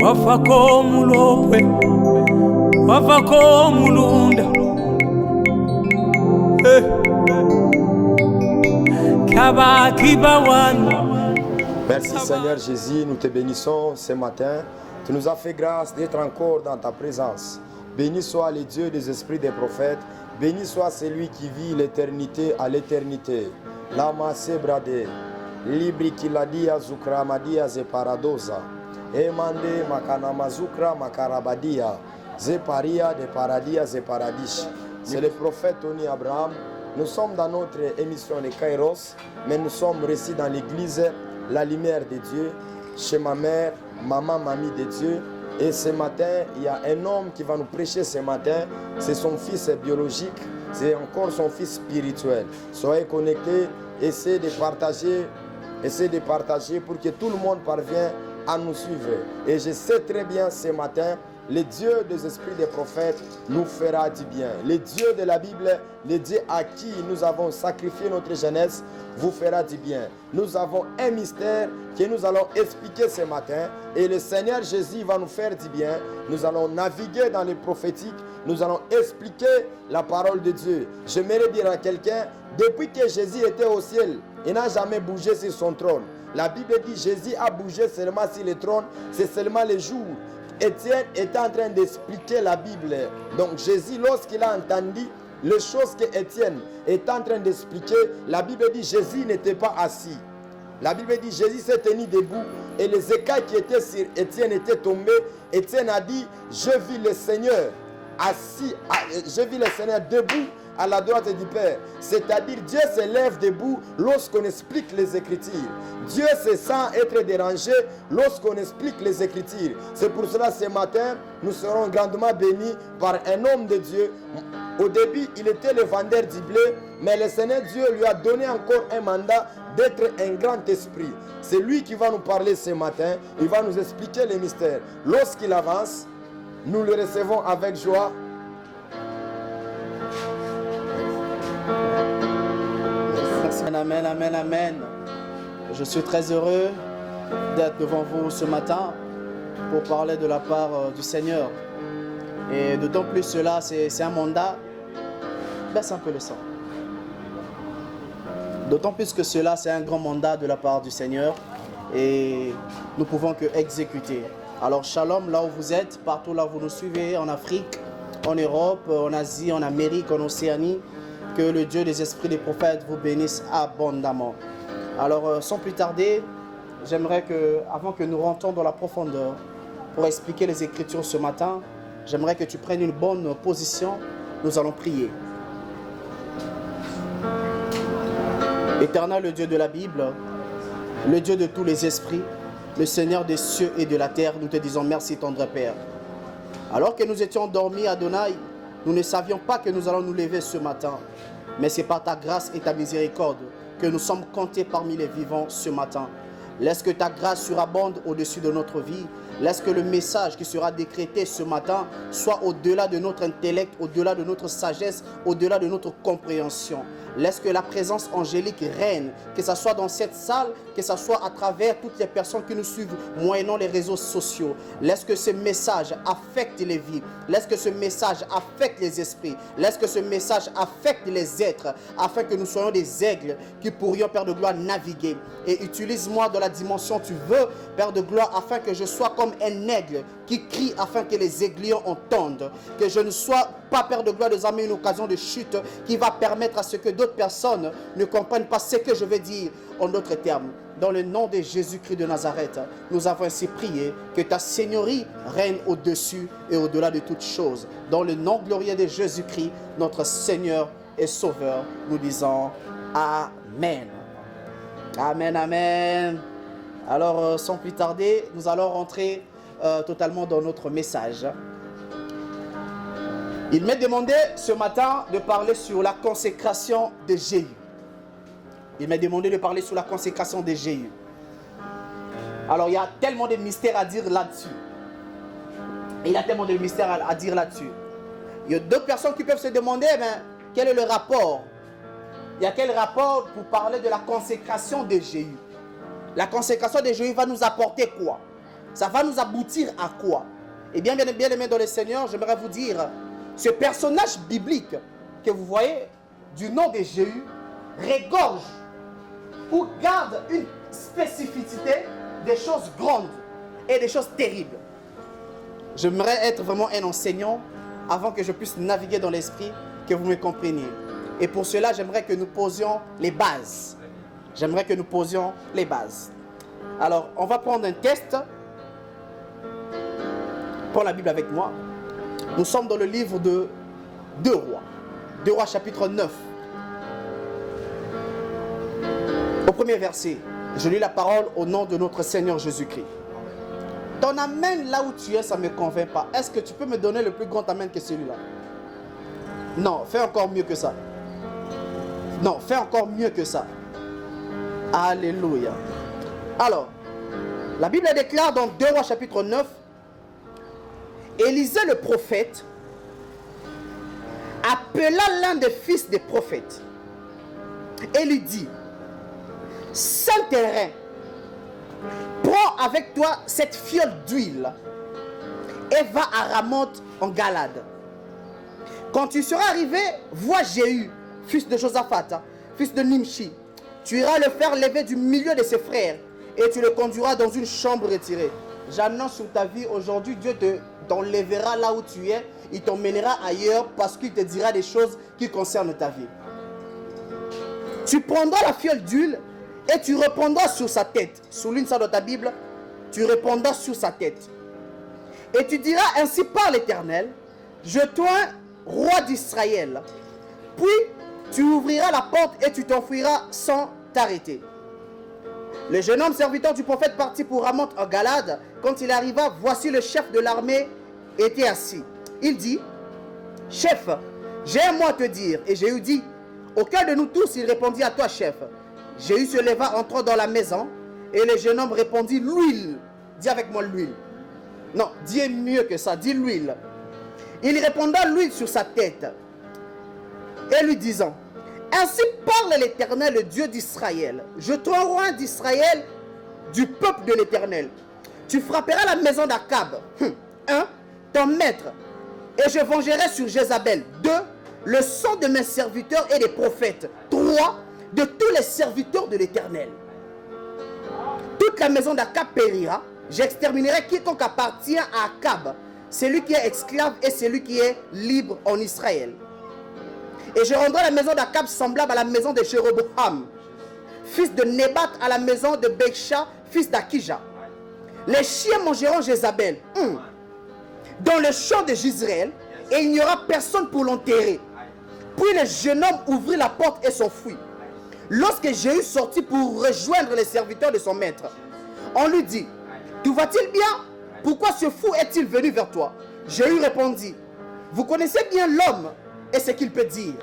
wafako mulopwe wafako mulunda Merci Seigneur Jésus, nous te bénissons ce matin. Tu nous as fait grâce d'être encore dans ta présence. Béni soit le Dieu des esprits des prophètes. Béni soit celui qui vit l'éternité à l'éternité. Lama sebrade, libri kiladia zukra madia ze paradosa. Emande makana mazukra makarabadia, ze paria de paradia ze paradis. C'est le prophète Tony Abraham. Nous sommes dans notre émission de Kairos, mais nous sommes ici dans l'église La Lumière de Dieu, chez ma mère, maman, mamie de Dieu. Et ce matin, il y a un homme qui va nous prêcher ce matin. C'est son fils biologique, c'est encore son fils spirituel. Soyez connectés, essayez de partager pour que tout le monde parvienne à nous suivre. Et je sais très bien ce matin, le Dieu des esprits des prophètes nous fera du bien. Le Dieu de la Bible, le Dieu à qui nous avons sacrifié notre jeunesse, vous fera du bien. Nous avons un mystère que nous allons expliquer ce matin. Et le Seigneur Jésus va nous faire du bien. Nous allons naviguer dans les prophétiques. Nous allons expliquer la parole de Dieu. J'aimerais dire à quelqu'un, depuis que Jésus était au ciel, il n'a jamais bougé sur son trône. La Bible dit Jésus a bougé seulement sur le trône. C'est seulement le jour Étienne était en train d'expliquer la Bible. Donc Jésus, lorsqu'il a entendu les choses que Étienne est en train d'expliquer, la Bible dit Jésus n'était pas assis. La Bible dit Jésus s'est tenu debout et les écailles qui étaient sur Étienne étaient tombées. Étienne a dit, je vis le Seigneur assis, je vis le Seigneur debout à la droite du Père. C'est-à-dire Dieu se lève debout lorsqu'on explique les Écritures. Dieu se sent être dérangé lorsqu'on explique les Écritures. C'est pour cela ce matin, nous serons grandement bénis par un homme de Dieu. Au début, il était le vendeur du blé, mais le Seigneur Dieu lui a donné encore un mandat d'être un grand esprit. C'est lui qui va nous parler ce matin. Il va nous expliquer les mystères. Lorsqu'il avance, nous le recevons avec joie. Amen, amen, amen. Je suis très heureux d'être devant vous ce matin pour parler de la part du Seigneur. Et d'autant plus cela, c'est un mandat. Baisse un peu le sang. D'autant plus que cela, c'est un grand mandat de la part du Seigneur. Et nous pouvons que exécuter. Alors shalom là où vous êtes, partout là où vous nous suivez, en Afrique, en Europe, en Asie, en Amérique, en Océanie. Que le Dieu des esprits des prophètes vous bénisse abondamment. Alors, sans plus tarder, j'aimerais que, avant que nous rentrions dans la profondeur, pour expliquer les Écritures ce matin, j'aimerais que tu prennes une bonne position. Nous allons prier. Éternel, le Dieu de la Bible, le Dieu de tous les esprits, le Seigneur des cieux et de la terre, nous te disons merci, tendre Père. Alors que nous étions endormis, Adonai, nous ne savions pas que nous allons nous lever ce matin. Mais c'est par ta grâce et ta miséricorde que nous sommes comptés parmi les vivants ce matin. Laisse que ta grâce surabonde au-dessus de notre vie. Laisse que le message qui sera décrété ce matin soit au-delà de notre intellect, au-delà de notre sagesse, au-delà de notre compréhension. Laisse que la présence angélique règne, que ce soit dans cette salle, que ce soit à travers toutes les personnes qui nous suivent moyennant les réseaux sociaux. Laisse que ce message affecte les vies. Laisse que ce message affecte les esprits. Laisse que ce message affecte les êtres, afin que nous soyons des aigles qui pourrions, Père de gloire, naviguer. Et utilise-moi dans la dimension que tu veux, Père de gloire, afin que je sois comme un aigle qui crie afin que les aiguillons entendent. Que je ne sois pas, Père de gloire, désormais une occasion de chute qui va permettre à ce que d'autres personnes ne comprennent pas ce que je vais dire en d'autres termes. Dans le nom de Jésus-Christ de Nazareth, nous avons ainsi prié que ta Seigneurie règne au-dessus et au-delà de toutes choses. Dans le nom glorieux de Jésus-Christ, notre Seigneur et Sauveur, nous disons Amen. Amen, amen. Alors, sans plus tarder, nous allons rentrer totalement dans notre message. Il m'est demandé ce matin de parler sur la consécration de Jéhu. Il m'a demandé de parler sur la consécration de Jéhu. Alors, il y a tellement de mystères à dire là-dessus. Il y a tellement de mystères à dire là-dessus. Il y a d'autres personnes qui peuvent se demander, quel est le rapport? Il y a quel rapport pour parler de la consécration de Jéhu? La consécration de Jéhu va nous apporter quoi? Ça va nous aboutir à quoi? Eh bien, bien aimé dans le Seigneur, j'aimerais vous dire, ce personnage biblique que vous voyez, du nom de Jéhu, regorge ou garde une spécificité des choses grandes et des choses terribles. J'aimerais être vraiment un enseignant avant que je puisse naviguer dans l'esprit, que vous me compreniez. Et pour cela, j'aimerais que nous posions les bases. J'aimerais que nous posions les bases. Alors, on va prendre un texte. Prends la Bible avec moi. Nous sommes dans le livre de 2 Rois. 2 Rois chapitre 9. Au premier verset, je lis la parole au nom de notre Seigneur Jésus-Christ. Ton amen là où tu es, ça ne me convainc pas. Est-ce que tu peux me donner le plus grand amen que celui-là? Non, fais encore mieux que ça. Non, fais encore mieux que ça. Alléluia. Alors, la Bible déclare dans 2 Rois chapitre 9, Élisée le prophète appela l'un des fils des prophètes et lui dit, Saint-Terrain, prends avec toi cette fiole d'huile et va à Ramoth en Galade. Quand tu seras arrivé, vois Jéhu, fils de Josaphat, fils de Nimshi. Tu iras le faire lever du milieu de ses frères et tu le conduiras dans une chambre retirée. J'annonce sur ta vie aujourd'hui, Dieu t'enlèvera là où tu es, il t'emmènera ailleurs parce qu'il te dira des choses qui concernent ta vie. Tu prendras la fiole d'huile et tu répandras sur sa tête. Souligne ça dans ta Bible. Tu répandras sur sa tête. Et tu diras, ainsi parle l'Éternel, je toins roi d'Israël. Puis tu ouvriras la porte et tu t'enfuiras sans t'arrêter. Le jeune homme serviteur du prophète partit pour Ramoth en Galade. Quand il arriva, voici le chef de l'armée était assis. Il dit, chef, j'ai un mot à te dire. Et Jéhu dit, au cœur de nous tous, il répondit à toi, chef. Jéhu se leva, entrant dans la maison, et le jeune homme répondit, l'huile. Dis avec moi l'huile. Non, dis mieux que ça, dis l'huile. Il répondit l'huile sur sa tête, et lui disant, ainsi parle l'Éternel, le Dieu d'Israël. Je te roi d'Israël, du peuple de l'Éternel. Tu frapperas la maison d'Akab. 1. Ton maître. Et je vengerai sur Jézabel. 2. Le sang de mes serviteurs et des prophètes. 3. De tous les serviteurs de l'Éternel. Toute la maison d'Akab périra. J'exterminerai quiconque appartient à Akab, celui qui est esclave et celui qui est libre en Israël. Et je rendrai la maison d'Akab semblable à la maison de Jéroboam, fils de Nébat, à la maison de Baïcha, fils d'Akija. Les chiens mangeront Jézabel dans le champ de Jezreel, et il n'y aura personne pour l'enterrer. Puis le jeune homme ouvrit la porte et s'enfuit. Lorsque Jéhu sortit pour rejoindre les serviteurs de son maître, on lui dit, tout va-t-il bien? Pourquoi ce fou est-il venu vers toi? Jéhu répondit, vous connaissez bien l'homme et ce qu'il peut dire.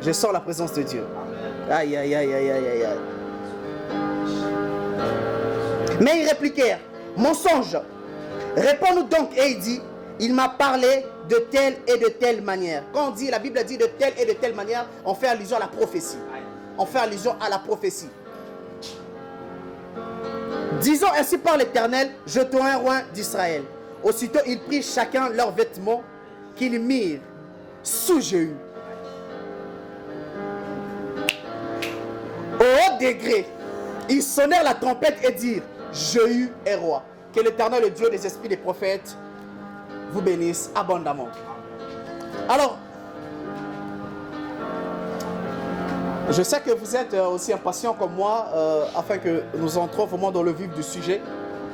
Je sens la présence de Dieu. Aïe, aïe, aïe, aïe, aïe, aïe. Mais ils répliquèrent, mensonge. Réponds-nous donc. Et il dit, il m'a parlé de telle et de telle manière. Quand on dit, la Bible dit de telle et de telle manière, on fait allusion à la prophétie. On fait allusion à la prophétie. Disons ainsi par l'Éternel, je te rends roi d'Israël. Aussitôt ils prirent chacun leurs vêtements qu'ils mirent sous Jéhu. Au haut degré, ils sonnèrent la trompette et dirent, Jéhu est roi. Que l'Éternel, le Dieu des esprits des prophètes, vous bénisse abondamment. Alors, je sais que vous êtes aussi impatients comme moi, afin que nous entrons vraiment dans le vif du sujet.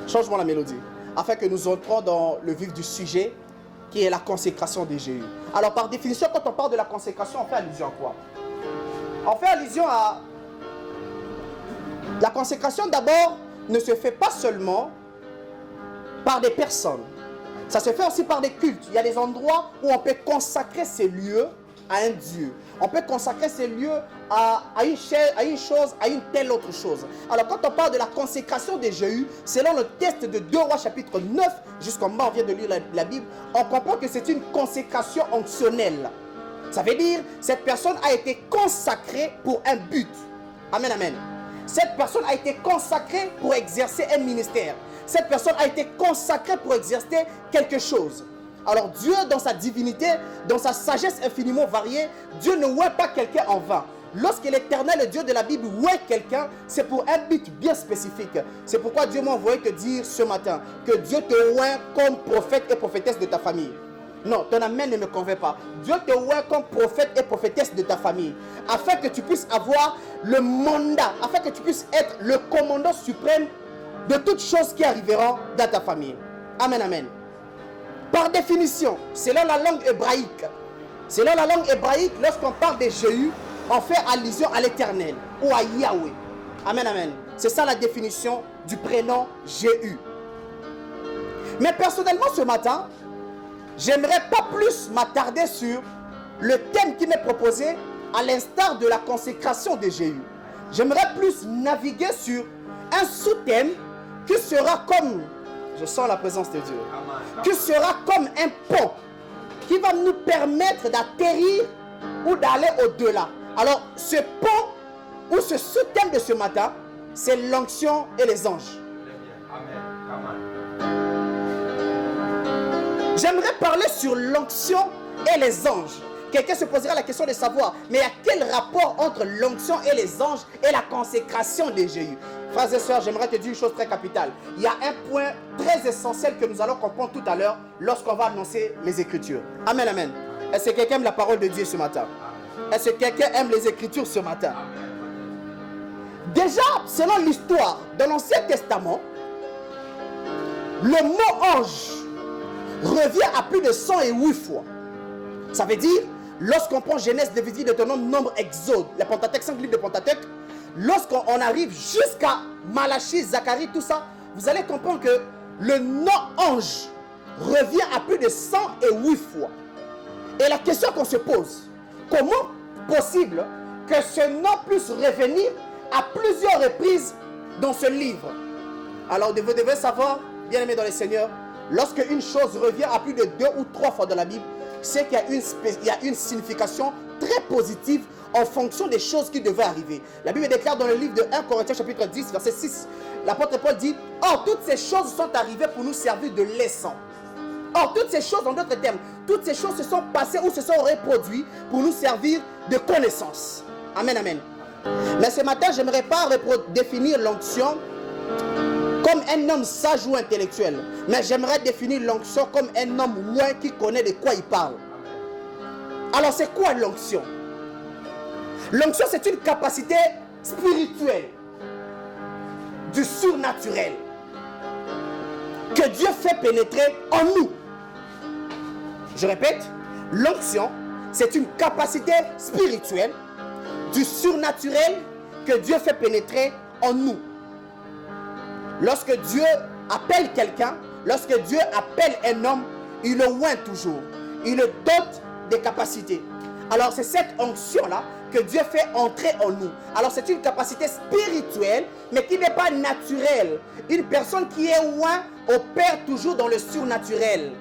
Change-moi la mélodie. Afin que nous entrons dans le vif du sujet, qui est la consécration de Jéhu. Alors, par définition, quand on parle de la consécration, on fait allusion à quoi? On fait allusion à... La consécration, d'abord, ne se fait pas seulement par des personnes. Ça se fait aussi par des cultes. Il y a des endroits où on peut consacrer ces lieux à un Dieu. On peut consacrer ces lieux à une chose, à une telle autre chose. Alors quand on parle de la consécration de Jéhu, selon le texte de 2 Rois chapitre 9, jusqu'en bas on vient de lire la Bible, on comprend que c'est une consécration onctionnelle. Ça veut dire cette personne a été consacrée pour un but. Amen, amen. Cette personne a été consacrée pour exercer un ministère. Cette personne a été consacrée pour exercer quelque chose. Alors Dieu, dans sa divinité, dans sa sagesse infiniment variée, Dieu ne oint pas quelqu'un en vain. Lorsque l'Éternel, le Dieu de la Bible, oint quelqu'un, c'est pour un but bien spécifique. C'est pourquoi Dieu m'a envoyé te dire ce matin que Dieu te oint comme prophète et prophétesse de ta famille. Non, ton amen ne me convainc pas. Dieu te oint comme prophète et prophétesse de ta famille, afin que tu puisses avoir le mandat, afin que tu puisses être le commandant suprême de toutes choses qui arriveront dans ta famille. Amen, amen. Par définition, selon la langue hébraïque, lorsqu'on parle de Jéhu, on fait allusion à l'Éternel ou à Yahweh. Amen, amen. C'est ça la définition du prénom Jéhu. Mais personnellement, ce matin, j'aimerais pas plus m'attarder sur le thème qui m'est proposé, à l'instar de la consécration de Jéhu. J'aimerais plus naviguer sur un sous-thème qui sera comme, je sens la présence de Dieu, qui sera comme un pont qui va nous permettre d'atterrir ou d'aller au-delà. Alors, ce pont ou ce sous-thème de ce matin, c'est l'onction et les anges. J'aimerais parler sur l'onction et les anges. Quelqu'un se posera la question de savoir, mais il y a quel rapport entre l'onction et les anges et la consécration de Jéhu? Frères et sœurs, j'aimerais te dire une chose très capitale. Il y a un point très essentiel que nous allons comprendre tout à l'heure lorsqu'on va annoncer les Écritures. Amen, amen. Est-ce que quelqu'un aime la parole de Dieu ce matin? Est-ce que quelqu'un aime les Écritures ce matin? Déjà, selon l'histoire de l'Ancien Testament, le mot ange revient à plus de 108 fois. Ça veut dire, lorsqu'on prend Genèse, Lévitique, Deutéronome, Nombre, Exode, les Pentateuque, 5 livres de Pentateuque, lorsqu'on arrive jusqu'à Malachie, Zacharie, tout ça, vous allez comprendre que le nom ange revient à plus de 108 fois. Et la question qu'on se pose, comment possible que ce nom puisse revenir à plusieurs reprises dans ce livre? Alors vous devez savoir, bien aimés dans le Seigneur, lorsque une chose revient à plus de 2 ou 3 fois dans la Bible, c'est qu'il y a une signification très positive en fonction des choses qui devaient arriver. La Bible déclare dans le livre de 1 Corinthiens chapitre 10, verset 6, l'apôtre Paul dit: « Or, toutes ces choses sont arrivées pour nous servir de leçon. » Or, toutes ces choses, en d'autres termes, toutes ces choses se sont passées ou se sont reproduites pour nous servir de connaissance. Amen, amen. Mais ce matin, je n'aimerais pas définir l'onction comme un homme sage ou intellectuel, mais j'aimerais définir l'onction comme un homme loin qui connaît de quoi il parle. Alors, c'est quoi l'onction? L'onction, c'est une capacité spirituelle du surnaturel que Dieu fait pénétrer en nous. Je répète, l'onction, c'est une capacité spirituelle du surnaturel que Dieu fait pénétrer en nous. Lorsque Dieu appelle quelqu'un, lorsque Dieu appelle un homme, il le oint toujours. Il le dote des capacités. Alors c'est cette onction-là que Dieu fait entrer en nous. Alors c'est une capacité spirituelle, mais qui n'est pas naturelle. Une personne qui est oint opère toujours dans le surnaturel.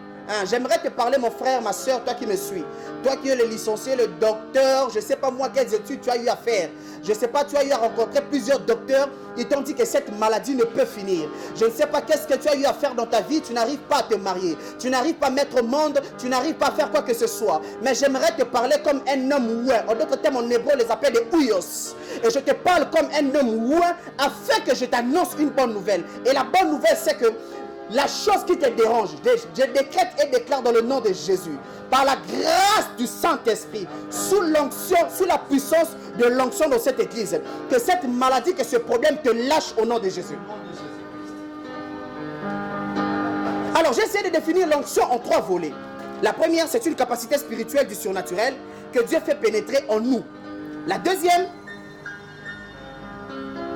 J'aimerais te parler, mon frère, ma soeur, toi qui me suis. Toi qui es le licencié, le docteur, je ne sais pas moi quelles études tu as eu à faire. Je ne sais pas, tu as eu à rencontrer plusieurs docteurs. Ils t'ont dit que cette maladie ne peut finir. Je ne sais pas qu'est-ce que tu as eu à faire dans ta vie. Tu n'arrives pas à te marier. Tu n'arrives pas à mettre au monde. Tu n'arrives pas à faire quoi que ce soit. Mais j'aimerais te parler comme un homme ouin. En d'autres termes, en hébreu, on les appelle des ouyos. Et je te parle comme un homme ouin afin que je t'annonce une bonne nouvelle. Et la bonne nouvelle, c'est que la chose qui te dérange, je décrète et déclare dans le nom de Jésus, par la grâce du Saint-Esprit, sous l'onction, sous la puissance de l'onction dans cette église, que cette maladie, que ce problème te lâche au nom de Jésus. Alors j'ai essayé de définir l'onction en 3 volets. La première, c'est une capacité spirituelle du surnaturel que Dieu fait pénétrer en nous. La deuxième,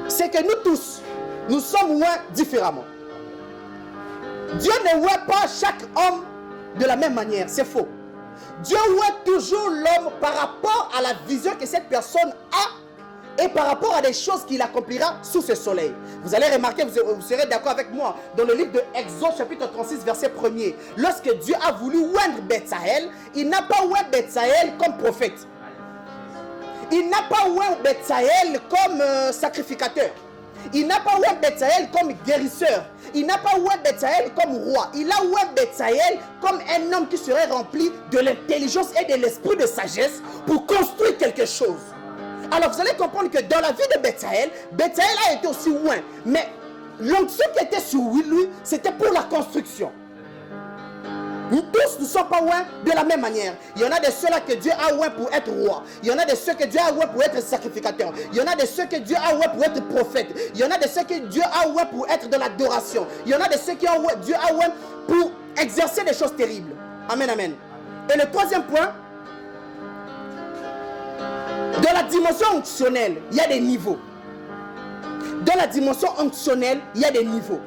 c'est que nous tous, nous sommes loin différemment. Dieu ne voit pas chaque homme de la même manière, c'est faux. Dieu voit toujours l'homme par rapport à la vision que cette personne a et par rapport à des choses qu'il accomplira sous ce soleil. Vous allez remarquer, vous serez d'accord avec moi, dans le livre de Exode chapitre 36 verset 1er, lorsque Dieu a voulu oindre Bethsaël, il n'a pas oint Bethsaël comme prophète. Il n'a pas oint Bethsaël comme sacrificateur. Il n'a pas oué Betsaël comme guérisseur. Il n'a pas oué Betsaël comme roi. Il a oué Betsaël comme un homme qui serait rempli de l'intelligence et de l'esprit de sagesse pour construire quelque chose. Alors vous allez comprendre que dans la vie de Betsaël, Betsaël a été aussi loin. Mais l'onction qui était sur lui, c'était pour la construction. Nous tous ne sommes pas loin de la même manière. Il y en a de ceux-là que Dieu a loin pour être roi. Il y en a de ceux que Dieu a loin pour être sacrificateur. Il y en a de ceux que Dieu a loin pour être prophète. Il y en a de ceux que Dieu a loin pour être dans l'adoration. Il y en a de ceux que Dieu a loin pour exercer des choses terribles. Amen, amen. Et le troisième point, dans la dimension onctionnelle, il y a des niveaux. Dans la dimension onctionnelle, il y a des niveaux.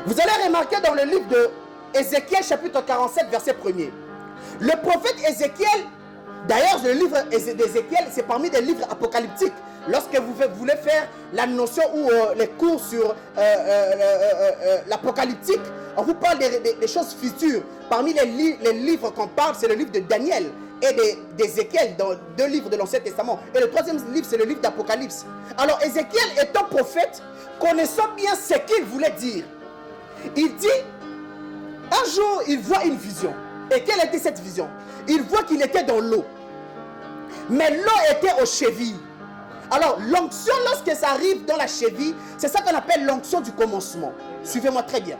Vous allez remarquer dans le livre de Ézéchiel chapitre 47 verset 1er. Le prophète Ézéchiel, d'ailleurs le livre d'Ézéchiel, c'est parmi des livres apocalyptiques. Lorsque vous voulez faire la notion ou les cours sur l'apocalyptique, on vous parle des choses futures. Parmi les livres qu'on parle, c'est le livre de Daniel et d'Ézéchiel, dans 2 livres de l'Ancien Testament. Et le 3e livre, c'est le livre d'Apocalypse. Alors Ézéchiel étant prophète, connaissant bien ce qu'il voulait dire, il dit, un jour, il voit une vision. Et quelle était cette vision? Il voit qu'il était dans l'eau. Mais l'eau était aux chevilles. Alors, l'onction, lorsque ça arrive dans la cheville, c'est ça qu'on appelle l'onction du commencement. Suivez-moi très bien.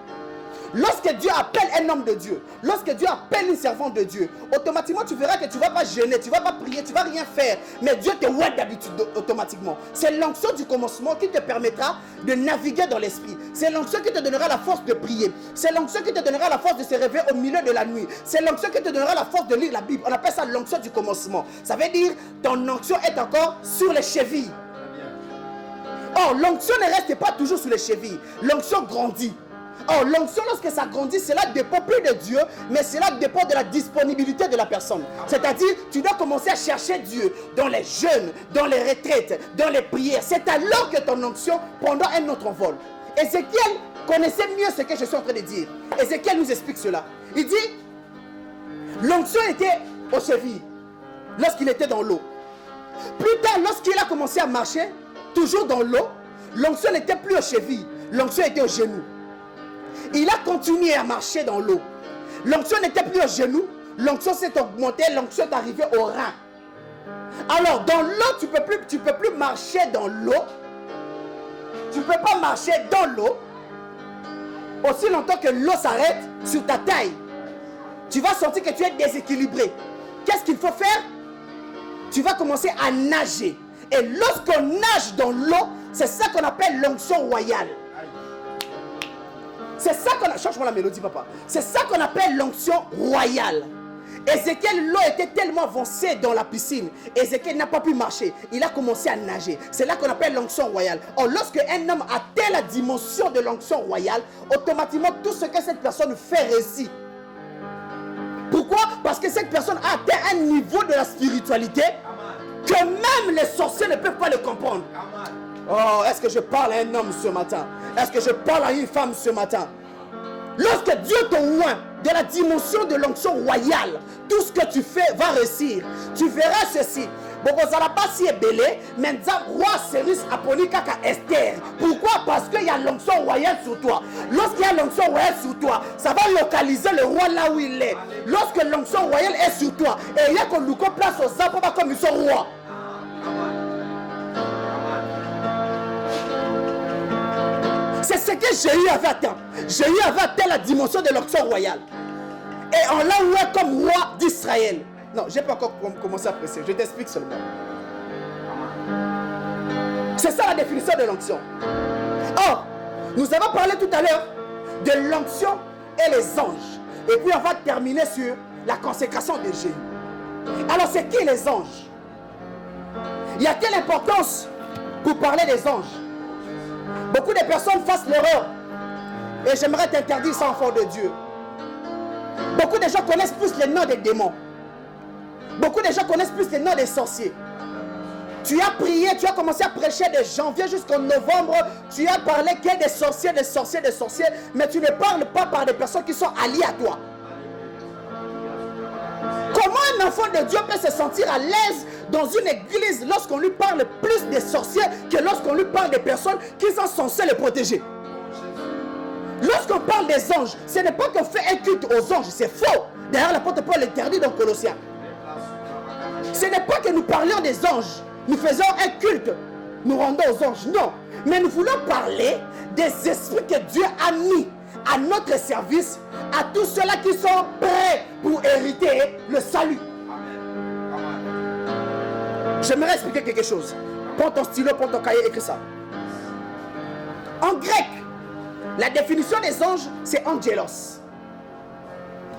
Lorsque Dieu appelle un homme de Dieu, lorsque Dieu appelle une servante de Dieu, automatiquement tu verras que tu ne vas pas jeûner, tu ne vas pas prier, tu ne vas rien faire. Mais Dieu te voit d'habitude automatiquement. C'est l'onction du commencement qui te permettra de naviguer dans l'esprit. C'est l'onction qui te donnera la force de prier. C'est l'onction qui te donnera la force de se réveiller au milieu de la nuit. C'est l'onction qui te donnera la force de lire la Bible. On appelle ça l'onction du commencement. Ça veut dire ton onction est encore sur les chevilles. Or, l'onction ne reste pas toujours sur les chevilles. L'onction grandit. Or, l'onction, lorsque ça grandit, cela dépend plus de Dieu, mais cela dépend de la disponibilité de la personne. C'est-à-dire, tu dois commencer à chercher Dieu dans les jeûnes, dans les retraites, dans les prières. C'est alors que ton onction prendra un autre envol. Ézéchiel connaissait mieux ce que je suis en train de dire. Ézéchiel nous explique cela. Il dit, l'onction était aux chevilles, lorsqu'il était dans l'eau. Plus tard, lorsqu'il a commencé à marcher, toujours dans l'eau, l'onction n'était plus aux chevilles, l'onction était aux genoux. Il a continué à marcher dans l'eau. L'onction n'était plus aux genoux. L'onction s'est augmentée. L'onction est arrivée au rein. Alors, dans l'eau, tu peux plus marcher dans l'eau. Tu ne peux pas marcher dans l'eau aussi longtemps que l'eau s'arrête sur ta taille. Tu vas sentir que tu es déséquilibré. Qu'est-ce qu'il faut faire? Tu vas commencer à nager. Et lorsqu'on nage dans l'eau, c'est ça qu'on appelle l'onction royale. C'est ça qu'on a... Change-moi la mélodie, papa. C'est ça qu'on appelle l'onction royale. Ézéchiel, l'eau était tellement avancée dans la piscine. Ézéchiel n'a pas pu marcher. Il a commencé à nager. C'est là qu'on appelle l'onction royale. Or, lorsque un homme atteint la dimension de l'onction royale, automatiquement, tout ce que cette personne fait réussit. Pourquoi? Parce que cette personne a atteint un niveau de la spiritualité que même les sorciers ne peuvent pas le comprendre. Oh, est-ce que je parle à un homme ce matin? Est-ce que je parle à une femme ce matin? Lorsque Dieu te oint de la dimension de l'onction royale, tout ce que tu fais va réussir. Tu verras ceci. Pourquoi? Parce qu'il y a l'onction royale sur toi. Lorsqu'il y a l'onction royale sur toi, ça va localiser le roi là où il est. Lorsque l'onction royale est sur toi, et il y a qu'on nous place aux arbres comme ils sont rois. C'est ce que Jéhu avait atteint. Jéhu avait atteint la dimension de l'onction royale. Et on l'a oué comme roi d'Israël. Non, je n'ai pas encore commencé à presser. Je t'explique seulement. C'est ça la définition de l'onction. Or, nous avons parlé tout à l'heure de l'onction et les anges. Et puis on va terminer sur la consécration de Jéhu. Alors c'est qui les anges? Y a-t-il importance pour parler des anges? Beaucoup de personnes fassent l'erreur. Et j'aimerais t'interdire ça, enfant de Dieu. Beaucoup de gens connaissent plus les noms des démons. Beaucoup de gens connaissent plus les noms des sorciers. Tu as prié, tu as commencé à prêcher de janvier jusqu'en novembre. Tu as parlé qu'il y a des sorciers, des sorciers, des sorciers. Mais tu ne parles pas par des personnes qui sont alliées à toi. Comment un enfant de Dieu peut se sentir à l'aise dans une église lorsqu'on lui parle plus plus des sorciers que lorsqu'on lui parle des personnes qui sont censées les protéger. Lorsqu'on parle des anges, ce n'est pas qu'on fait un culte aux anges, c'est faux. D'ailleurs, l'apôtre Paul l'interdit dans Colossiens. Ce n'est pas que nous parlions des anges, nous faisons un culte, nous rendons aux anges, non. Mais nous voulons parler des esprits que Dieu a mis à notre service, à tous ceux-là qui sont prêts pour hériter le salut. J'aimerais expliquer quelque chose. Prends ton stylo, prends ton cahier, écris ça. En grec, la définition des anges, c'est angelos.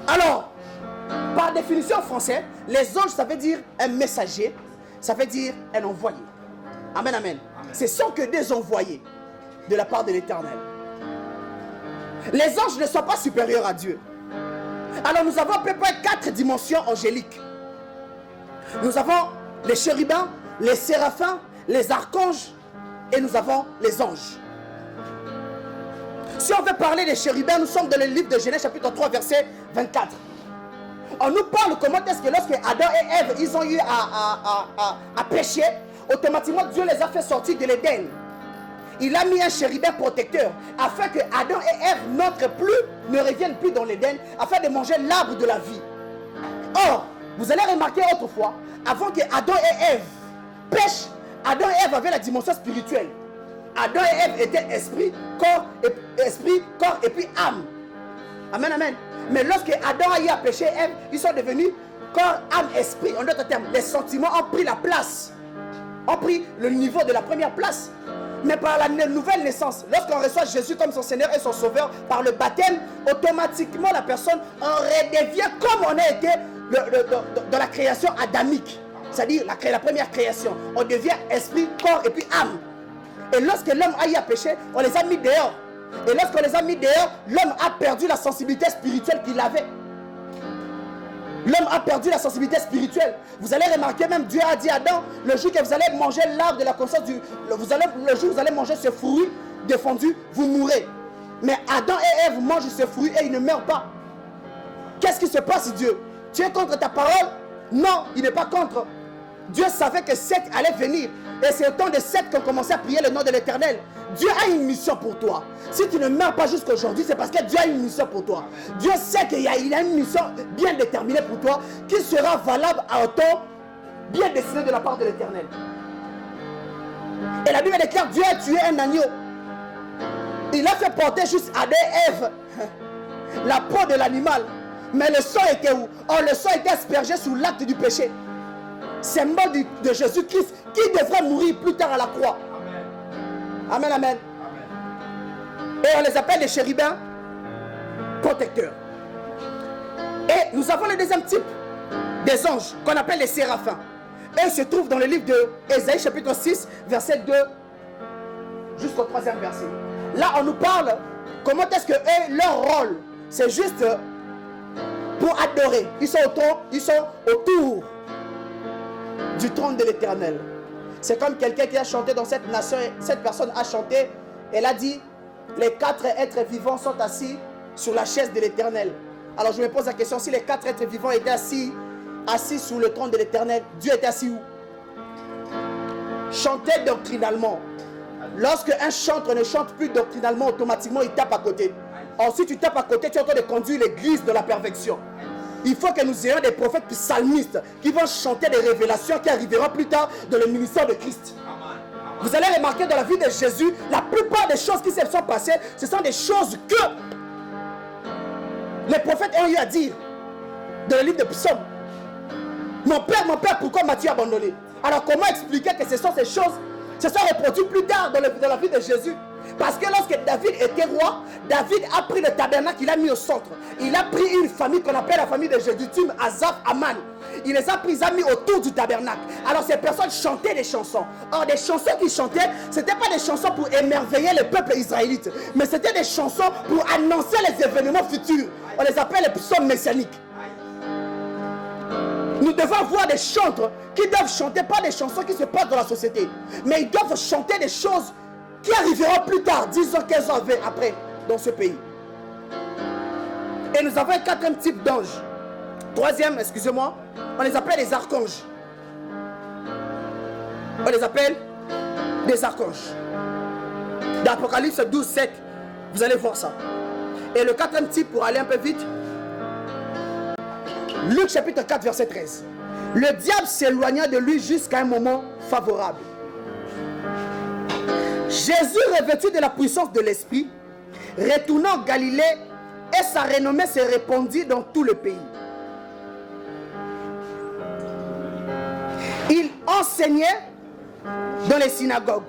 Alors, par définition en français, les anges, ça veut dire un messager, ça veut dire un envoyé. Amen, amen. Ce sont que des envoyés de la part de l'Éternel. Les anges ne sont pas supérieurs à Dieu. Alors nous avons à peu près 4 dimensions angéliques. Nous avons les chérubins, les séraphins, les archanges et nous avons les anges. Si on veut parler des chérubins, nous sommes dans le livre de Genèse chapitre 3 verset 24. On nous parle comment est-ce que lorsque Adam et Ève ils ont eu à pécher, automatiquement Dieu les a fait sortir de l'Éden. Il a mis un chérubin protecteur afin que Adam et Ève ne reviennent plus dans l'Éden afin de manger l'arbre de la vie. Or, vous allez remarquer autrefois, avant que Adam et Ève pêchent, Adam et Ève avaient la dimension spirituelle. Adam et Ève étaient esprit, corps et puis âme. Amen, amen. Mais lorsque Adam a eu à pécher Ève, ils sont devenus corps, âme, esprit. En d'autres termes, les sentiments ont pris la place, ont pris le niveau de la première place. Mais par la nouvelle naissance, lorsqu'on reçoit Jésus comme son Seigneur et son Sauveur, par le baptême, automatiquement la personne en redevient comme on a été dans la création adamique. C'est-à-dire la première création. On devient esprit, corps et puis âme. Et lorsque l'homme a eu à pécher, on les a mis dehors. Et lorsqu'on les a mis dehors, l'homme a perdu la sensibilité spirituelle qu'il avait. L'homme a perdu la sensibilité spirituelle. Vous allez remarquer, même Dieu a dit à Adam, le jour que vous allez manger l'arbre de la connaissance le jour où vous allez manger ce fruit défendu, vous mourrez. Mais Adam et Ève mangent ce fruit et ils ne meurent pas. Qu'est-ce qui se passe, Dieu? Tu es contre ta parole? Non, il n'est pas contre. Dieu savait que Seth allait venir. Et c'est au temps de Seth qu'on commençait à prier le nom de l'Éternel. Dieu a une mission pour toi. Si tu ne meurs pas jusqu'à aujourd'hui, c'est parce que Dieu a une mission pour toi. Dieu sait qu'il a une mission bien déterminée pour toi, qui sera valable à un temps bien destiné de la part de l'Éternel. Et la Bible déclare, Dieu a tué un agneau. Il a fait porter juste à des Ève la peau de l'animal. Mais le sang était où? Or, le sang était aspergé sous l'acte du péché. Symbole de Jésus-Christ qui devrait mourir plus tard à la croix. Amen, amen. Et on les appelle les chérubins protecteurs. Et nous avons le deuxième type des anges qu'on appelle les séraphins. Et ils se trouvent dans le livre de Ésaïe chapitre 6 verset 2 jusqu'au 3e verset. Là on nous parle comment est-ce que eux, leur rôle c'est juste pour adorer. Ils sont autour du trône de l'Éternel. C'est comme quelqu'un qui a chanté dans cette nation. Cette personne a chanté. Elle a dit, les 4 êtres vivants sont assis sur la chaise de l'Éternel. Alors je me pose la question, si les 4 êtres vivants étaient assis sur le trône de l'Éternel, Dieu était assis où? Chanter doctrinalement. Lorsque un chanteur ne chante plus doctrinalement, automatiquement il tape à côté. Or si tu tapes à côté, tu es en train de conduire l'église de la perfection. Il faut que nous ayons des prophètes psalmistes qui vont chanter des révélations qui arriveront plus tard dans le ministère de Christ. Vous allez remarquer dans la vie de Jésus, la plupart des choses qui se sont passées, ce sont des choses que les prophètes ont eu à dire dans le livre de Psaumes. Mon père, pourquoi m'as-tu abandonné? Alors comment expliquer que ce sont ces choses se sont reproduites plus tard dans la vie de Jésus? Parce que lorsque David était roi, David a pris le tabernacle, il a mis au centre. Il a pris une famille qu'on appelle la famille de Jéduthun, Asaph, Aman. Il les a pris, il les a mis autour du tabernacle. Alors ces personnes chantaient des chansons. Or des chansons qu'ils chantaient, ce n'étaient pas des chansons pour émerveiller le peuple israélite, mais c'était des chansons pour annoncer les événements futurs. On les appelle les psaumes messianiques. Nous devons voir des chantres qui doivent chanter pas des chansons qui se passent dans la société, mais ils doivent chanter des choses qui arriveront plus tard, 10 ans, 15 ans après, dans ce pays. Et nous avons un 4e type d'ange. 3e, excusez-moi, on les appelle les archanges. On les appelle des archanges. Dans Apocalypse 12, 7, vous allez voir ça. Et le quatrième type, pour aller un peu vite, Luc chapitre 4, verset 13. Le diable s'éloigna de lui jusqu'à un moment favorable. Jésus, revêtu de la puissance de l'Esprit, retourna en Galilée et sa renommée se répandit dans tout le pays. Il enseignait dans les synagogues.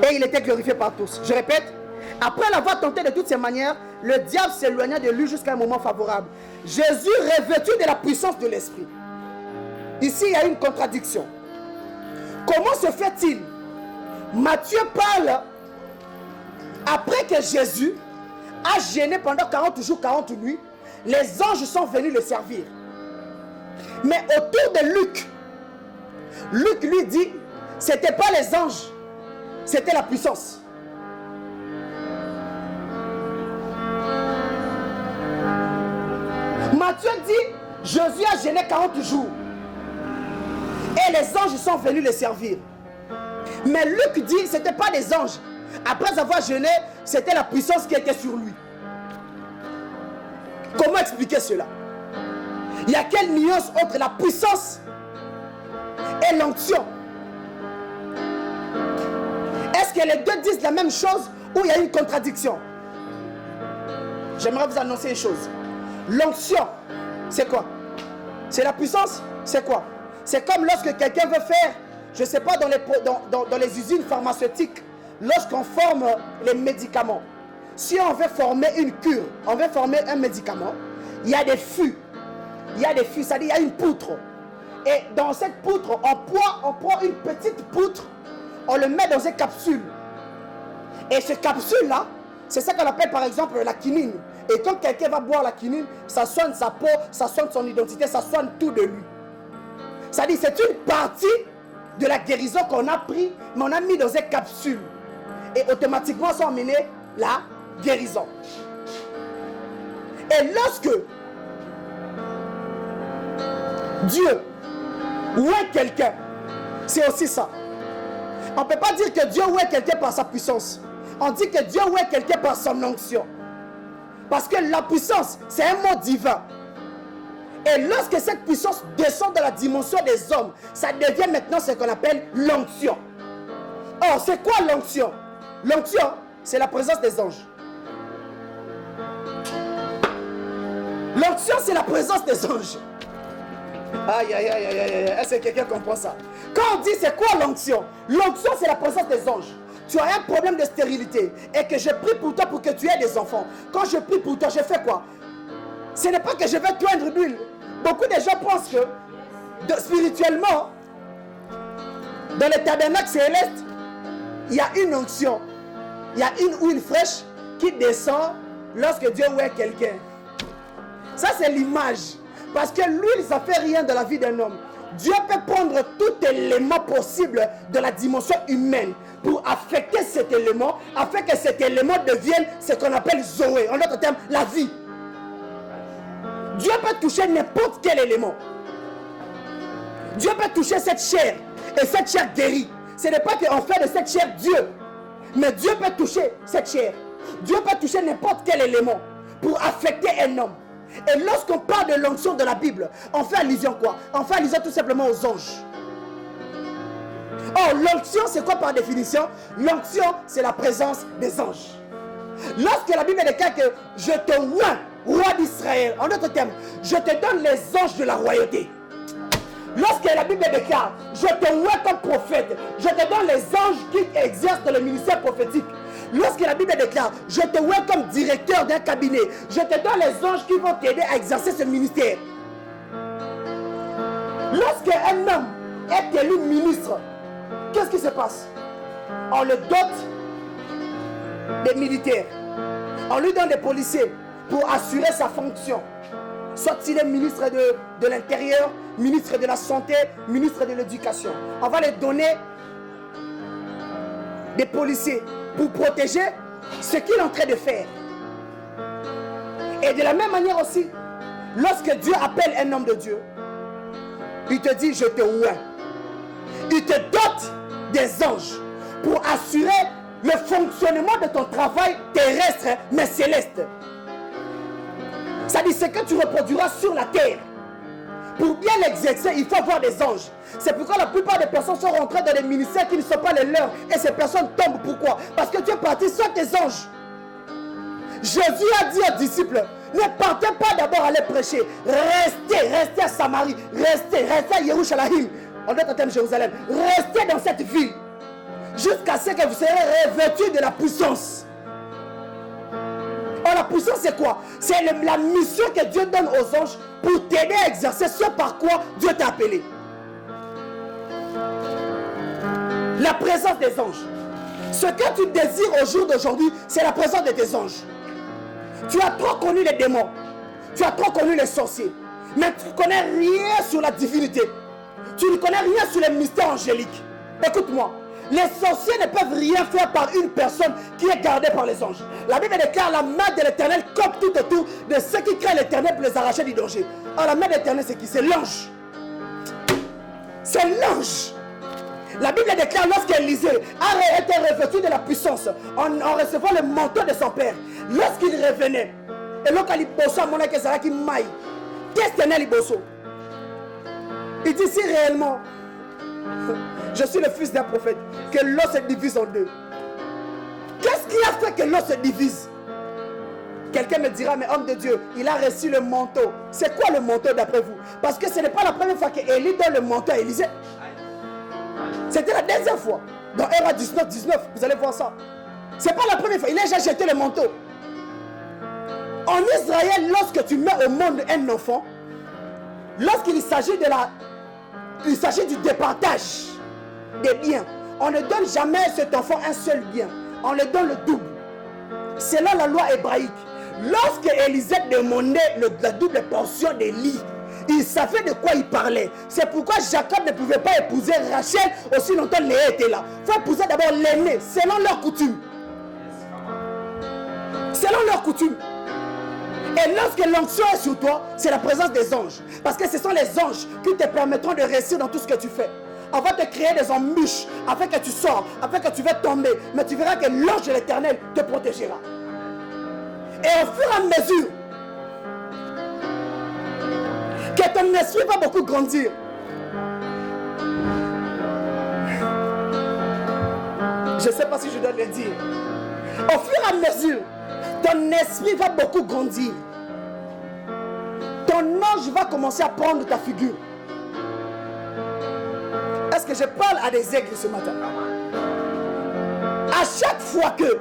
Et il était glorifié par tous. Je répète, après l'avoir tenté de toutes ces manières, le diable s'éloigna de lui jusqu'à un moment favorable. Jésus, revêtu de la puissance de l'Esprit. Ici, il y a une contradiction. Comment se fait-il? Matthieu parle après que Jésus a jeûné pendant 40 jours, 40 nuits. Les anges sont venus le servir. Mais autour de Luc, Luc lui dit, ce n'était pas les anges, c'était la puissance. Matthieu dit, Jésus a jeûné 40 jours. Et les anges sont venus le servir. Mais Luc dit, ce n'était pas des anges. Après avoir jeûné, c'était la puissance qui était sur lui. Comment expliquer cela? Il y a quelle nuance entre la puissance et l'onction? Est-ce que les deux disent la même chose ou il y a une contradiction? J'aimerais vous annoncer une chose. L'onction, c'est quoi? C'est la puissance? C'est quoi? C'est comme lorsque quelqu'un veut faire, je ne sais pas, dans les usines pharmaceutiques, lorsqu'on forme les médicaments. Si on veut former une cure, on veut former un médicament, il y a des fûts. Il y a des fûts, c'est-à-dire il y a une poutre. Et dans cette poutre, on prend une petite poutre, on le met dans une capsule. Et cette capsule-là, c'est ça qu'on appelle par exemple la quinine. Et quand quelqu'un va boire la quinine, ça soigne sa peau, ça soigne son identité, ça soigne tout de lui. C'est-à-dire c'est une partie de la guérison qu'on a pris, mais on a mis dans une capsule. Et automatiquement, ça a mené la guérison. Et lorsque Dieu ouait quelqu'un, c'est aussi ça. On ne peut pas dire que Dieu ouait quelqu'un par sa puissance. On dit que Dieu ouait quelqu'un par son onction. Parce que la puissance, c'est un mot divin. Et lorsque cette puissance descend dans la dimension des hommes, ça devient maintenant ce qu'on appelle l'onction. Or, c'est quoi l'onction? L'onction, c'est la présence des anges. L'onction, c'est la présence des anges. Aïe, aïe, aïe, aïe, aïe. Est-ce que quelqu'un comprend ça? Quand on dit c'est quoi l'onction? L'onction, c'est la présence des anges. Tu as un problème de stérilité et que je prie pour toi pour que tu aies des enfants. Quand je prie pour toi, je fais quoi? Ce n'est pas que je vais toindre d'huile. Beaucoup de gens pensent que spirituellement, dans le tabernacle céleste, il y a une onction. Il y a une huile fraîche qui descend lorsque Dieu ouait quelqu'un. Ça, c'est l'image. Parce que l'huile, ça ne fait rien dans la vie d'un homme. Dieu peut prendre tout élément possible de la dimension humaine pour affecter cet élément, afin que cet élément devienne ce qu'on appelle Zoé, en d'autres termes, la vie. Dieu peut toucher n'importe quel élément. Dieu peut toucher cette chair, et cette chair guérit. Ce n'est pas qu'on fait de cette chair Dieu, mais Dieu peut toucher cette chair. Dieu peut toucher n'importe quel élément pour affecter un homme. Et lorsqu'on parle de l'onction de la Bible, on fait allusion quoi? On fait allusion tout simplement aux anges. Or, l'onction, c'est quoi par définition? L'onction, c'est la présence des anges. Lorsque la Bible déclare que je te oins, roi d'Israël, en d'autres termes, je te donne les anges de la royauté. Lorsque la Bible déclare, je te oins comme prophète, je te donne les anges qui exercent dans le ministère prophétique. Lorsque la Bible déclare, je te oins comme directeur d'un cabinet, je te donne les anges qui vont t'aider à exercer ce ministère. Lorsque un homme est élu ministre, qu'est-ce qui se passe? On le dote des militaires. On lui donne des policiers pour assurer sa fonction. Soit il est ministre de l'Intérieur, ministre de la Santé, ministre de l'Éducation. On va lui donner des policiers pour protéger ce qu'il est en train de faire. Et de la même manière aussi, lorsque Dieu appelle un homme de Dieu, il te dit, je te oins. il te dote des anges pour assurer le fonctionnement de ton travail terrestre mais céleste. Ça dit ce que tu reproduiras sur la terre. Pour bien l'exercer, il faut avoir des anges. C'est pourquoi la plupart des personnes sont rentrées dans des ministères qui ne sont pas les leurs. Et ces personnes tombent. Pourquoi? Parce que tu es parti sans tes anges. Jésus a dit aux disciples, ne partez pas d'abord aller prêcher. Restez à Samarie. Restez à Yerushalayim. En d'autres termes, Jérusalem. Restez dans cette ville. Jusqu'à ce que vous serez revêtus de la puissance. Or, la puissance, c'est quoi? C'est la mission que Dieu donne aux anges pour t'aider à exercer ce par quoi Dieu t'a appelé. La présence des anges. Ce que tu désires au jour d'aujourd'hui, c'est la présence de tes anges. Tu as trop connu les démons. Tu as trop connu les sorciers. Mais tu ne connais rien sur la divinité. Tu ne connais rien sur les mystères angéliques. Écoute-moi. Les sorciers ne peuvent rien faire par une personne qui est gardée par les anges. La Bible déclare la main de l'Éternel comme tout autour de ceux qui craignent l'Éternel pour les arracher du danger. Alors la main de l'Éternel, c'est qui? C'est l'ange. C'est l'ange. La Bible déclare lorsqu'Élisée a été revêtu de la puissance en recevant le manteau de son père, lorsqu'il revenait, et lorsqu'il bossait à mon qui maille, qu'est-ce que bosso? Il dit si réellement je suis le fils d'un prophète, que l'eau se divise en deux. Qu'est-ce qui a fait que l'eau se divise? Quelqu'un me dira, mais homme de Dieu, il a reçu le manteau. C'est quoi le manteau d'après vous? Parce que ce n'est pas la première fois qu'Élie donne le manteau à Élisée. C'était la deuxième fois. Dans Héra 19, vous allez voir ça. Ce n'est pas la première fois. Il a déjà jeté le manteau. En Israël, lorsque tu mets au monde un enfant, lorsqu'il s'agit du départage des biens, on ne donne jamais à cet enfant un seul bien. On le donne le double. Selon la loi hébraïque, lorsque Élisée demandait la double portion des lits, il savait de quoi il parlait. C'est pourquoi Jacob ne pouvait pas épouser Rachel aussi longtemps Léa était là. Il faut épouser d'abord l'aîné, selon leur coutume. Selon leur coutume. Et lorsque l'onction est sur toi, c'est la présence des anges. Parce que ce sont les anges qui te permettront de réussir dans tout ce que tu fais. On va te créer des embûches afin que tu sors, afin que tu vas tomber. Mais tu verras que l'ange de l'Éternel te protégera. Et au fur et à mesure que ton esprit va beaucoup grandir, je ne sais pas si je dois le dire, au fur et à mesure, ton esprit va beaucoup grandir. Ton ange va commencer à prendre ta figure. Est-ce que je parle à des aigles ce matin? À chaque fois que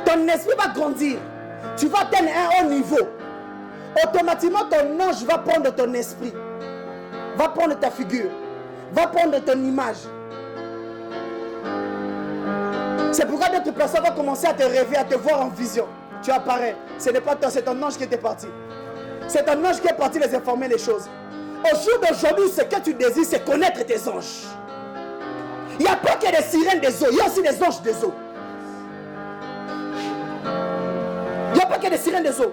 ton esprit va grandir, tu vas atteindre un haut niveau. Automatiquement, ton ange va prendre ton esprit, va prendre ta figure, va prendre ton image. C'est pourquoi d'autres personnes vont commencer à te rêver, à te voir en vision. Tu apparais. Ce n'est pas toi, c'est ton ange qui était parti. C'est ton ange qui est parti les informer des choses. Au jour d'aujourd'hui, ce que tu désires, c'est connaître tes anges. Il n'y a pas que des sirènes des eaux, il y a aussi des anges des eaux. Il n'y a pas que des sirènes des eaux.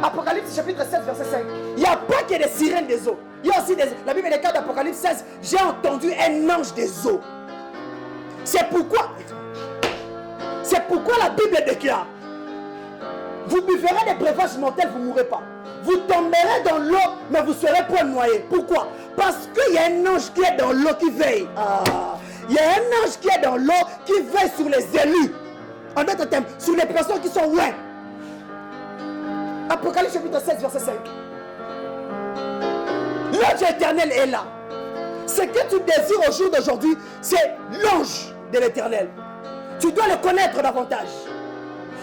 Apocalypse chapitre 16, verset 5. Il n'y a pas que des sirènes des eaux. Il y a aussi des... La Bible déclare d'Apocalypse 16, j'ai entendu un ange des eaux. C'est pourquoi la Bible déclare, vous buverez des breuvages mortels, vous ne mourrez pas. Vous tomberez dans l'eau, mais vous ne serez pas noyés. Pourquoi? Parce qu'il y a un ange qui est dans l'eau qui veille. Il y a un ange qui est dans l'eau qui veille sur les élus. En d'autres termes, sur les personnes qui sont loin. Apocalypse chapitre 16, verset 5. L'ange éternel est là. Ce que tu désires au jour d'aujourd'hui, c'est l'ange de l'Éternel. Tu dois le connaître davantage.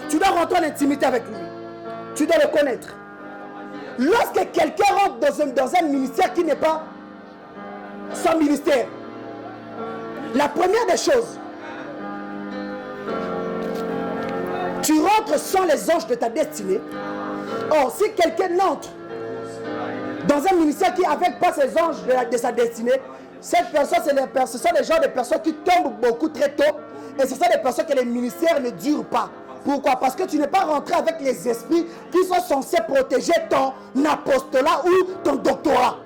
Tu dois rentrer en intimité avec lui. Tu dois le connaître. Lorsque quelqu'un rentre dans un ministère qui n'est pas son ministère, la première des choses, tu rentres sans les anges de ta destinée. Or, si quelqu'un entre dans un ministère qui n'avait pas ces anges de sa destinée, cette personne, ce sont les genres de personnes qui tombent beaucoup très tôt. Et ce sont des personnes que les ministères ne durent pas. Pourquoi? Parce que tu n'es pas rentré avec les esprits qui sont censés protéger ton apostolat ou ton doctorat.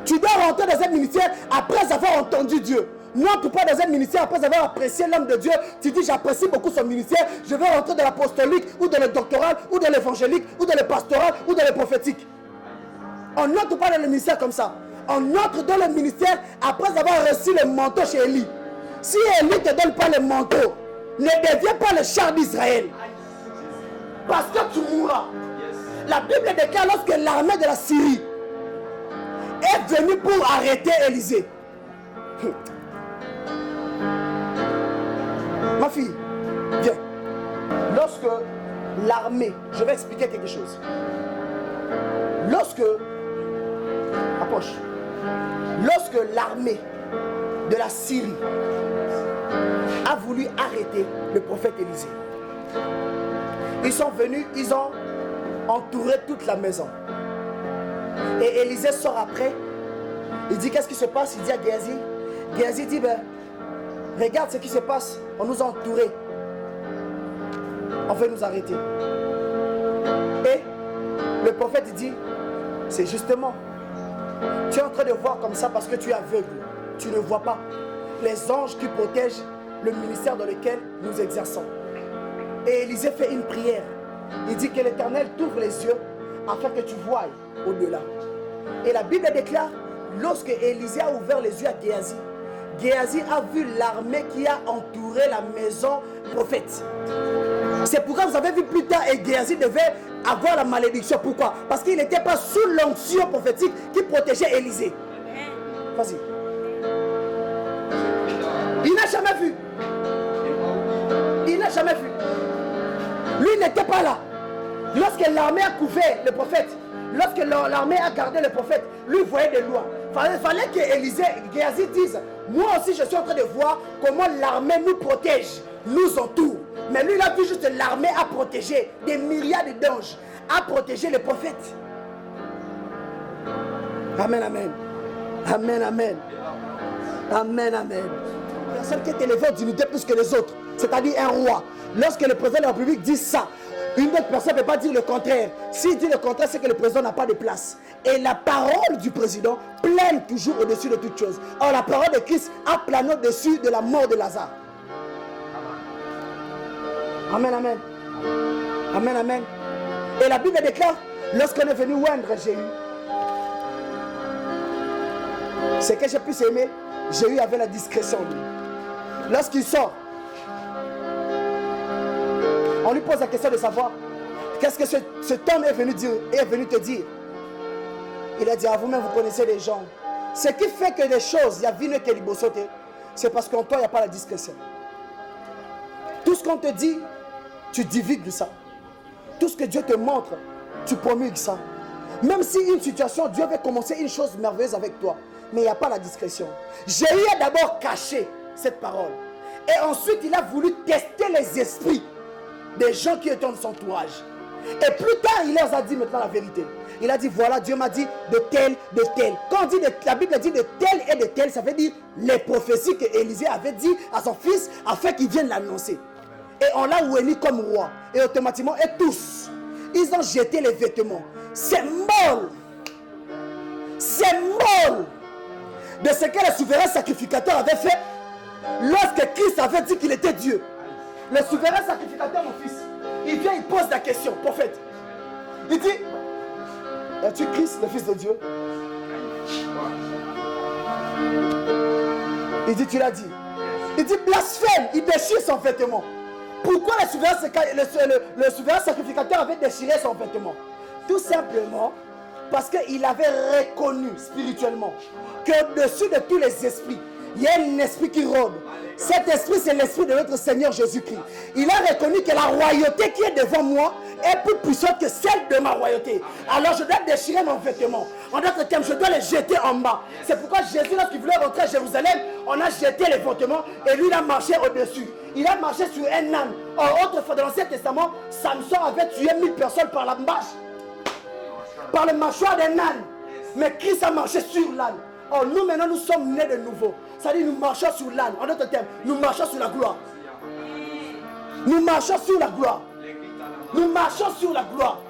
Tu dois rentrer dans un ministère après avoir entendu Dieu. N'entre pas dans un ministère après avoir apprécié l'homme de Dieu. Tu dis j'apprécie beaucoup son ministère, je vais rentrer dans l'apostolique ou dans le doctoral ou dans l'évangélique ou dans le pastoral ou dans le prophétique. On n'entre pas dans le ministère comme ça. On entre dans le ministère après avoir reçu le manteau chez Élie. Si Élie ne te donne pas le manteau, ne deviens pas le char d'Israël. Parce que tu mourras. La Bible déclare lorsque l'armée de la Syrie est venue pour arrêter Élisée. Ma fille, viens. Lorsque l'armée, je vais expliquer quelque chose. Lorsque, approche. Lorsque l'armée de la Syrie a voulu arrêter le prophète Élisée, ils sont venus, ils ont entouré toute la maison. Et Élisée sort après. Il dit qu'est-ce qui se passe? Il dit à Géasi. Géasi dit ben, regarde ce qui se passe. On nous a entourés. On veut nous arrêter. Et le prophète dit c'est justement, tu es en train de voir comme ça parce que tu es aveugle. Tu ne vois pas les anges qui protègent le ministère dans lequel nous exerçons. Et Élisée fait une prière. Il dit que l'Éternel t'ouvre les yeux afin que tu voies au-delà. Et la Bible déclare, lorsque Élisée a ouvert les yeux à Géasi, Géasi a vu l'armée qui a entouré la maison prophète. C'est pourquoi vous avez vu plus tard, et Géasi devait avoir la malédiction. Pourquoi? Parce qu'il n'était pas sous l'onction prophétique qui protégeait Élisée. Vas-y. Il n'a jamais vu. Il n'a jamais vu. Lui n'était pas là. Lorsque l'armée a couvert le prophète, lorsque l'armée a gardé le prophète, lui voyait de loin. Il fallait que Géasi dise, moi aussi je suis en train de voir comment l'armée nous protège, nous entoure. Mais lui il a vu juste l'armée à protéger, des myriades d'anges, à protéger le prophète. Amen, amen. Amen, amen. Amen, amen. Personne qui est élevé d'unité plus que les autres, c'est-à-dire un roi. Lorsque le président de la République dit ça, une autre personne ne peut pas dire le contraire. S'il dit le contraire, c'est que le président n'a pas de place. Et la parole du président plane toujours au-dessus de toutes choses. Or, la parole de Christ a plané au-dessus de la mort de Lazare. Amen, amen. Amen, amen. Et la Bible déclare, lorsqu'on est venu oindre Jéhu, ce que j'ai pu aimer, Jéhu avait la discrétion, lui. Lorsqu'il sort, on lui pose la question de savoir qu'est-ce que cet homme est venu te dire. Il a dit, à vous-même, vous connaissez les gens. Ce qui fait que des choses, il y a vine que libosote, c'est parce qu'en toi, il n'y a pas la discrétion. Tout ce qu'on te dit, tu divulgues ça. Tout ce que Dieu te montre, tu promulgues ça. Même si une situation, Dieu veut commencer une chose merveilleuse avec toi, mais il n'y a pas la discrétion. Jéhu a d'abord caché cette parole. Et ensuite, il a voulu tester les esprits des gens qui étaient dans son entourage. Et plus tard, il leur a dit maintenant la vérité. Il a dit, voilà, Dieu m'a dit de tel, de tel. Quand on dit la Bible dit de tel et de tel, ça veut dire les prophéties que Élisée avait dit à son fils afin qu'il vienne l'annoncer. Et on l'a oint comme roi. Et automatiquement, et tous, ils ont jeté les vêtements. Symbole de ce que le souverain sacrificateur avait fait lorsque Christ avait dit qu'il était Dieu. Le souverain sacrificateur, mon fils, il vient, il pose la question, prophète. Il dit, es-tu Christ, le Fils de Dieu? Il dit, tu l'as dit. Il dit, blasphème, il déchire son vêtement. Pourquoi le souverain sacrificateur avait déchiré son vêtement? Tout simplement parce qu'il avait reconnu spirituellement qu'au-dessus de tous les esprits, il y a un esprit qui rôde. Cet esprit, c'est l'esprit de notre Seigneur Jésus-Christ. Il a reconnu que la royauté qui est devant moi est plus puissante que celle de ma royauté. Alors je dois déchirer mon vêtement. En d'autres termes, je dois les jeter en bas. C'est pourquoi Jésus, lorsqu'il voulait rentrer à Jérusalem, on a jeté les vêtements et lui, il a marché au-dessus. Il a marché sur un âne. Or, autrefois, dans l'Ancien Testament, Samson avait tué 1000 personnes par la marche, par le mâchoire d'un âne. Mais Christ a marché sur l'âne. Or, nous maintenant, nous sommes nés de nouveau. C'est-à-dire, nous marchons sur l'âne. En d'autres termes, nous marchons sur la gloire. Nous marchons sur la gloire. Nous marchons sur la gloire.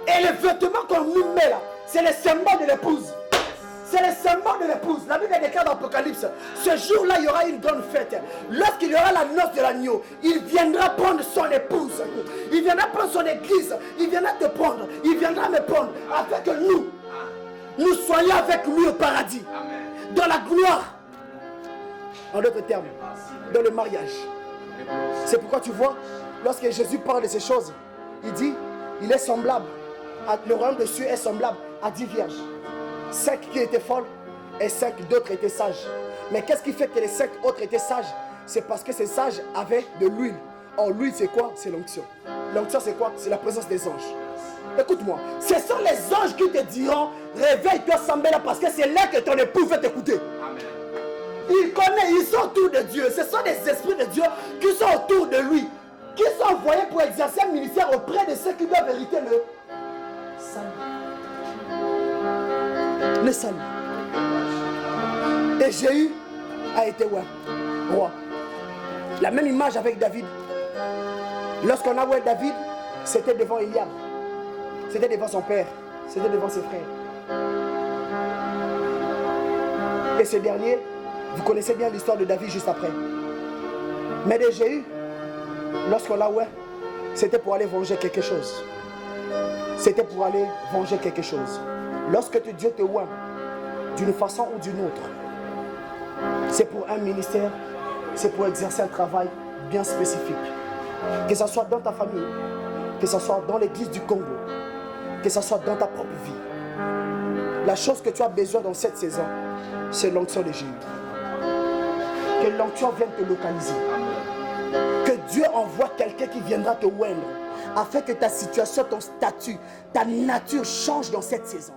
Et les vêtements qu'on nous met là, c'est le symbole de l'épouse. C'est le symbole de l'épouse. La Bible déclare dans l'Apocalypse, ce jour-là, il y aura une grande fête. Lorsqu'il y aura la noce de l'agneau, il viendra prendre son épouse. Il viendra prendre son église. Il viendra te prendre. Il viendra me prendre. Afin que nous soyons avec lui au paradis. Dans la gloire. En d'autres termes, dans le mariage. C'est pourquoi tu vois, lorsque Jésus parle de ces choses, il dit, il est semblable. Le royaume de Dieu est semblable à 10 vierges. 5 qui étaient folles et 5 d'autres étaient sages. Mais qu'est-ce qui fait que les 5 autres étaient sages? C'est parce que ces sages avaient de l'huile. Or l'huile c'est quoi? C'est l'onction. L'onction c'est quoi? C'est la présence des anges. Écoute-moi, ce sont les anges qui te diront, réveille-toi Sambela parce que c'est là que ton époux veut t'écouter. Il connaît, ils sont autour de Dieu. Ce sont des esprits de Dieu qui sont autour de lui, qui sont envoyés pour exercer un ministère auprès de ceux qui doivent hériter le salut. Le salut. Et Jéhu a été roi. La même image avec David. Lorsqu'on a vu David, c'était devant Eliab. C'était devant son père. C'était devant ses frères. Et ce dernier, vous connaissez bien l'histoire de David juste après. Mais de Jéhu, lorsqu'on l'a c'était pour aller venger quelque chose. C'était pour aller venger quelque chose. Lorsque Dieu te oint d'une façon ou d'une autre, c'est pour un ministère, c'est pour exercer un travail bien spécifique. Que ce soit dans ta famille, que ce soit dans l'église du Congo, que ce soit dans ta propre vie. La chose que tu as besoin dans cette saison, c'est l'onction de Jésus. Que l'onction vienne te localiser. Que Dieu envoie quelqu'un qui viendra te oindre afin que ta situation, ton statut, ta nature change dans cette saison.